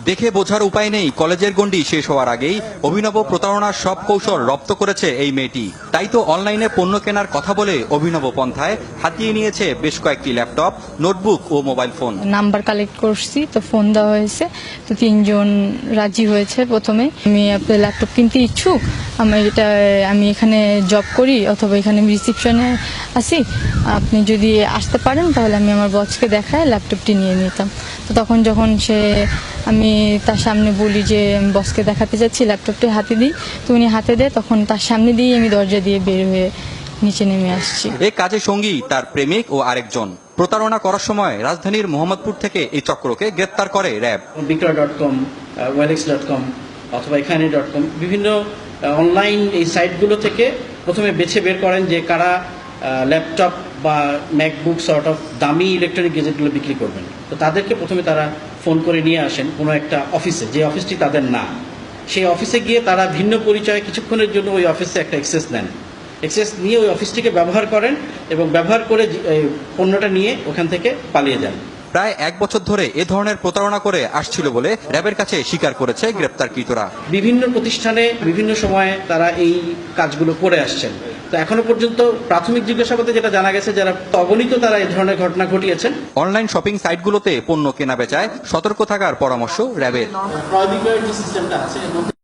দেখে বোঝার উপায় নেই, কলেজের গণ্ডি শেষ হওয়ার আগেই অভিনব প্রতারণার সব কৌশল রপ্ত করেছে এই মেয়েটি। তাই তো অনলাইনে পণ্য কেনার কথা বলে অভিনব পন্থায় হাতিয়ে নিয়েছে বেশ কয়েকটি ল্যাপটপ, নোটবুক ও মোবাইল ফোন। নাম্বার কালেক্ট করছি, তো ফোন দেওয়া হয়েছে, তো 3 জন রাজি হয়েছে। প্রথমে আমি আপনার ল্যাপটপ কিনতে ইচ্ছুক, আমি এখানে জব করি অথবা এখানে রিসিপশনে আছি, আপনি যদি আসতে পারেন তাহলে আমি আমার বসকে দেখায় ল্যাপটপটি নিয়ে নিতাম। তো তখন যখন আমি তার সামনে বলি যে আমি বসকে দেখাতে যাচ্ছি, ল্যাপটপটি হাতে দিই, তো উনি হাতে দেয়, তখন তার সামনে দিয়ে আমি দরজা দিয়ে বের হয়ে নিচে নেমে আসছি। এই কাজে সঙ্গী তার প্রেমিক ও আরেকজন। প্রতারণা করার সময় রাজধানীর মোহাম্মদপুর থেকে এই চক্রকে গ্রেপ্তার করে র্যাব। victor.com, walex.com অথবা এখানে.com বিভিন্ন অনলাইন এই সাইটগুলো থেকে প্রথমে বের করেন যে কারা ল্যাপটপ বা ম্যাকবুক সর্ট অফ দামি ইলেকট্রনিক গেজেটগুলো বিক্রি করবেন। তো তাদেরকে প্রথমে তারা ফোন করে নিয়ে আসেন কোনো একটা অফিসে, যে অফিসটি তাদের না, সেই অফিসে গিয়ে তারা ভিন্ন পরিচয়ে কিছুক্ষণের জন্য ওই অফিসে একটা অ্যাক্সেস নেন। অ্যাক্সেস নিয়ে ওই অফিসটিকে ব্যবহার করেন এবং ব্যবহার করে পণ্যটা নিয়ে ওখান থেকে পালিয়ে যান। প্রায় 1 বছর ধরে এ ধরনের প্রতারণা করে আসছিল বলে র্যাবের কাছে স্বীকার করেছে গ্রেপ্তারকৃতরা। বিভিন্ন প্রতিষ্ঠানে বিভিন্ন সময়ে তারা এই কাজগুলো করে আসছেন। তো এখনো পর্যন্ত প্রাথমিক জিজ্ঞাসাবাদে যেটা জানা গেছে, যারা অগণিত তারা এই ধরনের ঘটনা ঘটিয়েছেন। অনলাইন শপিং সাইটগুলোতে পণ্য কেনা বেচায় সতর্ক থাকার পরামর্শ র্যাবের। ক্রয় বিক্রয়ের যে সিস্টেমটা আছে